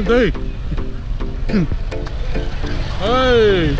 Chơi đi. Hey.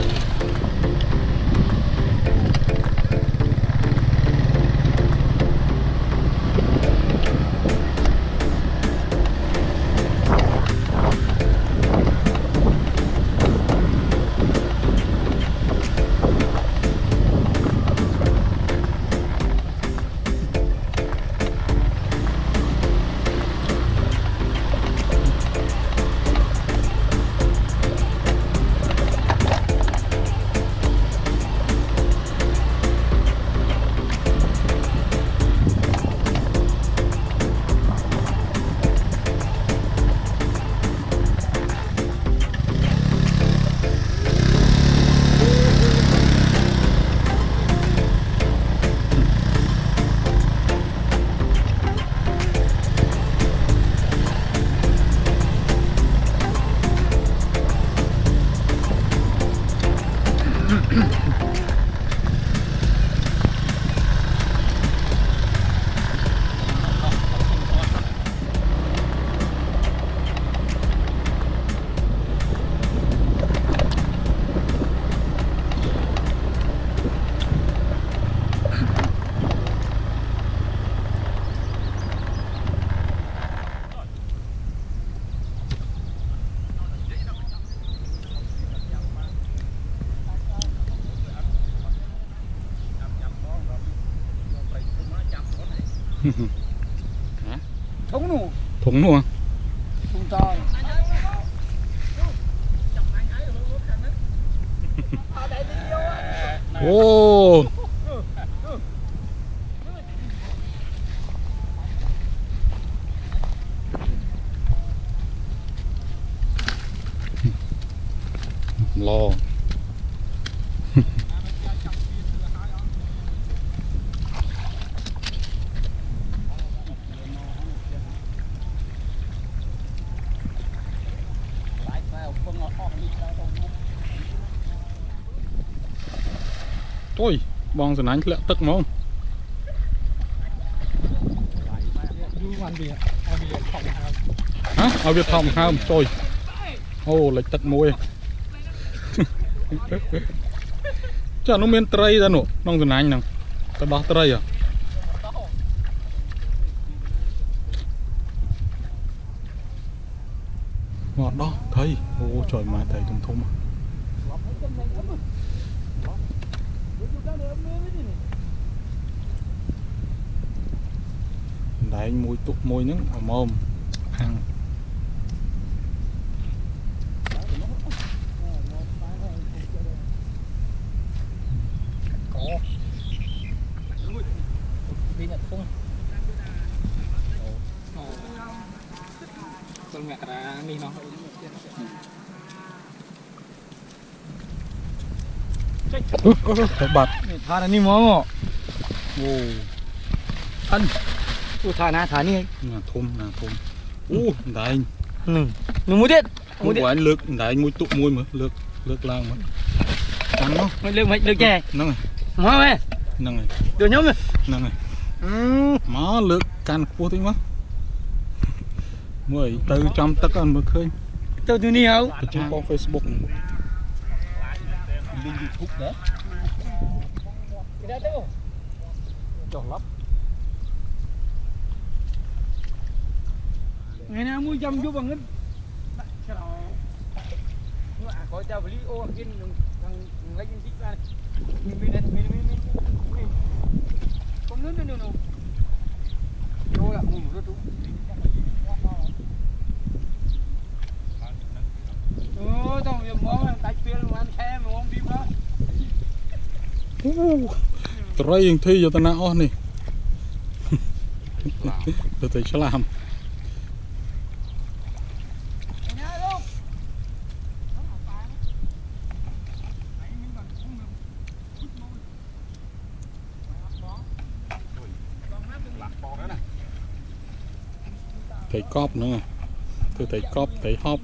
Thúng luôn. Thúng luôn. Thúng to. Ô. Lo. Ôi, bong sườn ánh lẹ tức mà không? Hả? Ở Việt Thòng không? Trời. Ô, lệch tật môi. Chả nó miên tray ra nụ, bong sườn ánh nè. Cái đó tray à? Ngọt đó, thấy. Ô trời mà thấy thùng thùng à. Đấy mùi tụ mùi những ở mồm ăn. Phải bật. Thả là ni mò. Ô. Ăn. Thả ní. Nà thum. Đấy. Nung muối tiết. Muối anh lược, đấy anh muối tụ muối mà, lược lang mà. Ăn nó. Lược chè. Nâng này. Má mẹ. Nâng này. Được nhóm này. Nâng này. Má lược can cua tí má. Mới từ trong tất cả mà khơi. Tôi đi không? Trên có Facebook này. Lên YouTube đấy. Cái đó đâu? Tròn lắm. Ngày nào mua dâm vô bằng ít. Nhưng mà có chào với ô kia thằng lấy cái ra này. Mình. Không nước nữa. Vô là mua một rốt đúng. Tao giờ món tay tiên mà ăn xe mà không phim đó. Tray thi cho ta nào nè. Tôi thấy sẽ làm. Thấy cọp nữa. Tôi thấy cọp, thấy hop.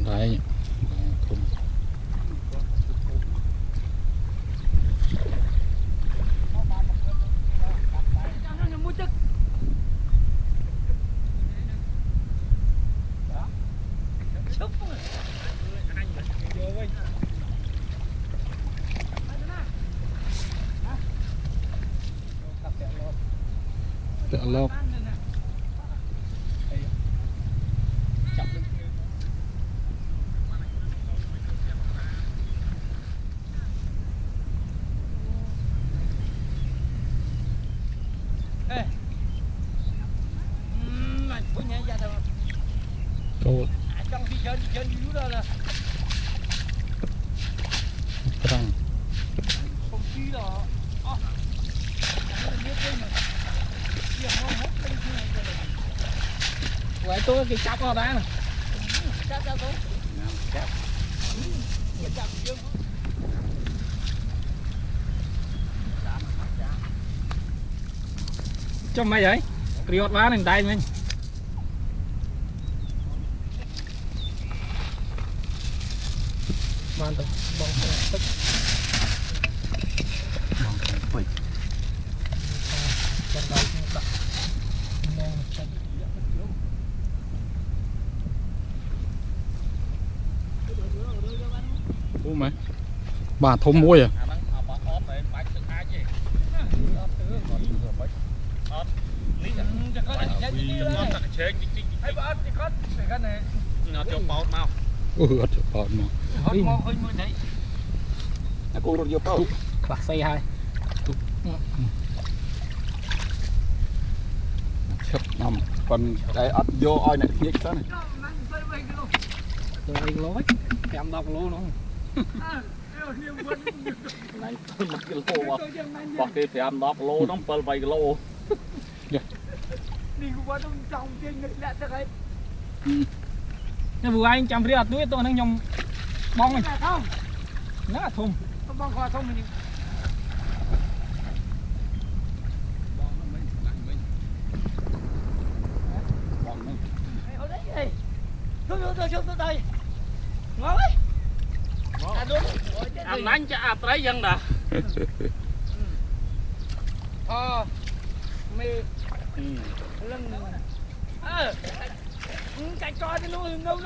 Đấy, không. tựa lốp. Câu trong khi chân dưới đó là răng không chi đó vậy tôi cái chắp vào đó nè chắp ra tôi cho mày vậy riot vá này tay mình man tập bong tức bong phịch trong đây đặt mong ô mày bà thôm muối à ớt bọt mà cô rút vô tao bạc xe hai chấp nằm còn cái ớt vô oi này thiệt đó này tôi đi lố ấy em đọc lố nó này một kilo mà cái thì ăn đọc lô nó pel vài kilo đi qua trong trong trên người lẹ thật đấy nhưng vừa anh chăm riết túi tôi đang nhom bong này không nó là thùng bong khoa không mình ở đấy gì xuống đây ngon đấy ăn nánh cho ăn trái dân đã mì lưng cái coi cái luôn nấu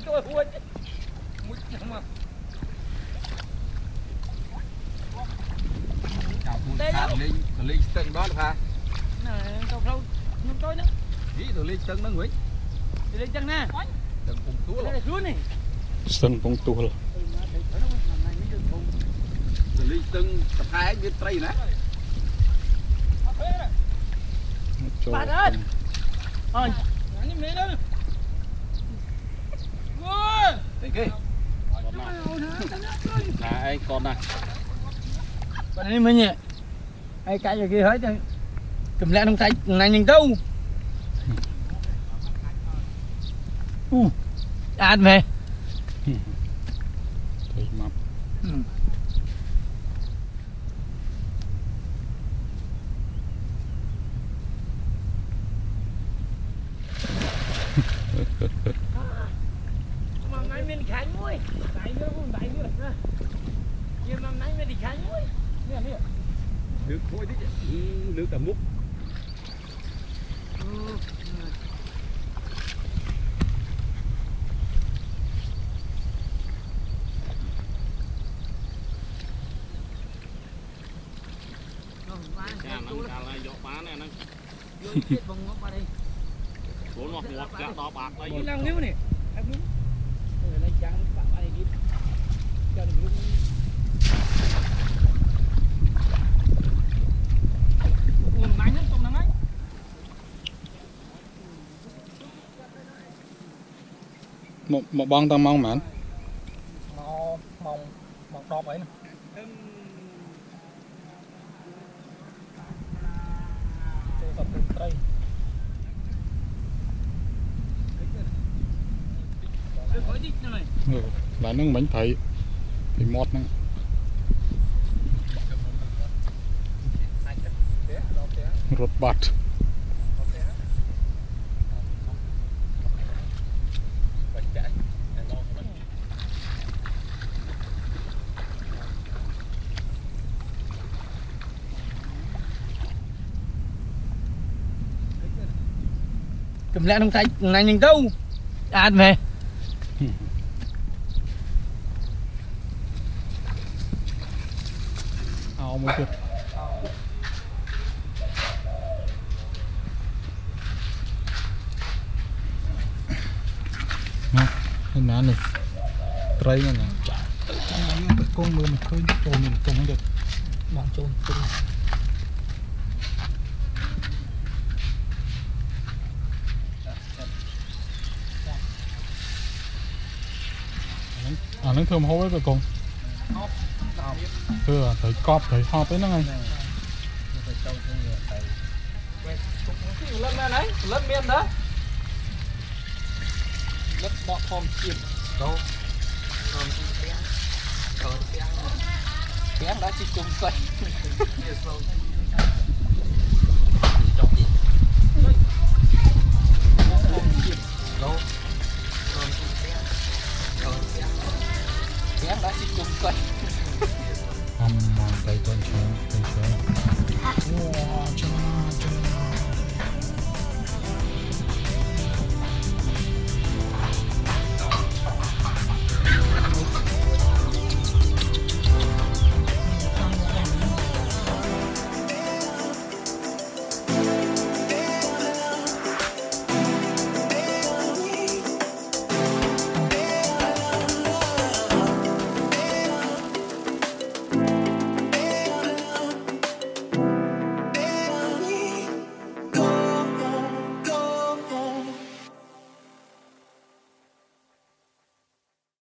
tôi huồn mà đây đâu lên tầng đó là cầu sâu nhưng tôi nữa gì rồi lên tầng nó nguyễn đi lên chân nè tầng cùng túa đây là xuống này sân bóng tua rồi lên tầng tập hai biết tây nè bạn ơi ơi anh mẹ đó đây kia này con này bạn ấy mới nhẹ ai cái rồi kia hết rồi cầm lẹ trong tay này nhìn đâu ăn về thấy mập mà nay mình khánh muối đại nữa nhưng mà nay mình đi khánh muối nè nước thôi đấy nước cả múc bốn ngọt chả to bạc đây cái năng níu này lấy trắng bạc này đi cho được luôn nãy nhất trong nắng ấy một băng tăng mong mạn mong đo vậy nè tập lên tay là nó bánh thấy thì mót nó rốt bát cầm lẹ trong tay này nhìn đâu ăn về ao một chút nè này tray này con mưa mình khơi trồn mình trồng được bọn trôn trôn nó thơm hôi với con thưa thấy cọp thấy họp ấy nó ngay lên này lên miền đó lên bọ thòm chìm đâu tiếng đã chỉ cùng xoay